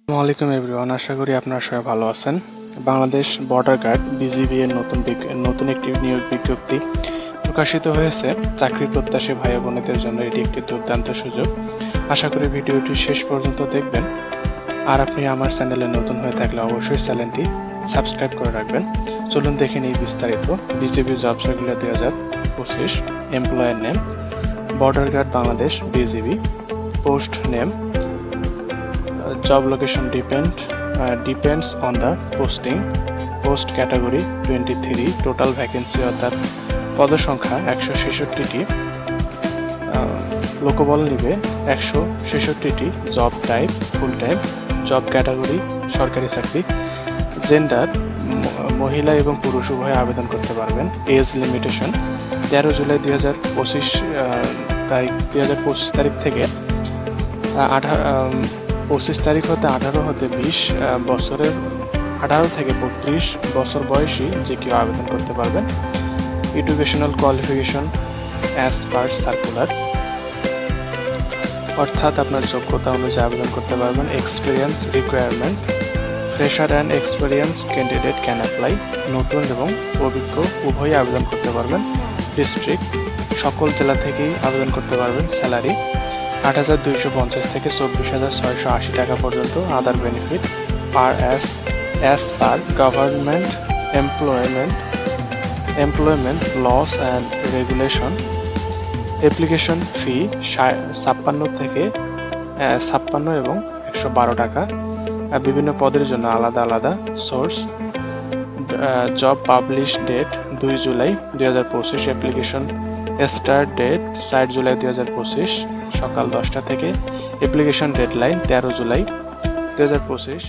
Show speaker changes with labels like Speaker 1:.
Speaker 1: আসসালামু আলাইকুম এভরিওয়ান, আশা করি আপনারা সবাই ভালো আছেন। বাংলাদেশ বর্ডার গার্ড বিজিবি এর নতুন একটি নিয়োগ বিজ্ঞপ্তি প্রকাশিত হয়েছে। চাকরি প্রত্যাশী ভাই বোনেদের জন্য এটি একটি দুর্দান্ত সুযোগ। আশা করি ভিডিওটি শেষ পর্যন্ত দেখবেন। আর আপনি আমার চ্যানেলে নতুন হয়ে থাকলে অবশ্যই চ্যানেলটি সাবস্ক্রাইব করে রাখবেন। চলুন দেখে নিই বিস্তারিত। BGB job circular 2025, employer name border guard Bangladesh BGB, post name, job location depends on the posting, post category 23, total vacancy অর্থাৎ পদসংখ্যা 166টি, লোকবল নিবে 166টি, job type full time, job category সরকারি চাকরি, জেন্ডার মহিলা এবং পুরুষ উভয় আবেদন করতে পারবেন। এজ লিমিটেশন 13 জুলাই 2025 তারিখ থেকে 25 তারিখ হতে 18 হতে 20 বছরের 18 থেকে 32 বছর বয়সী যে কেউ আবেদন করতে পারবেন। Educational qualification as per circular, অর্থাৎ আপনার যোগ্যতা অনুযায়ী আবেদন করতে পারবেন। Experience requirement, fresher and experience candidate can apply, নতুন এবং অভিজ্ঞ উভয়ই আবেদন করতে পারবেন। ডিস্ট্রিক্ট সকল জেলা থেকেই আবেদন করতে পারবেন। স্যালারি 8,250 থেকে 24,680 টাকা পর্যন্ত। Other benefit as per government employment laws and regulation. Application fee 56 এবং 112 টাকা। বিভিন্ন পদের জন্য আলাদা আলাদা source. Job publish date 2 July 2025, application start date 4 July 2025 সকাল 10টা থেকে। Application deadline 13 July 2025।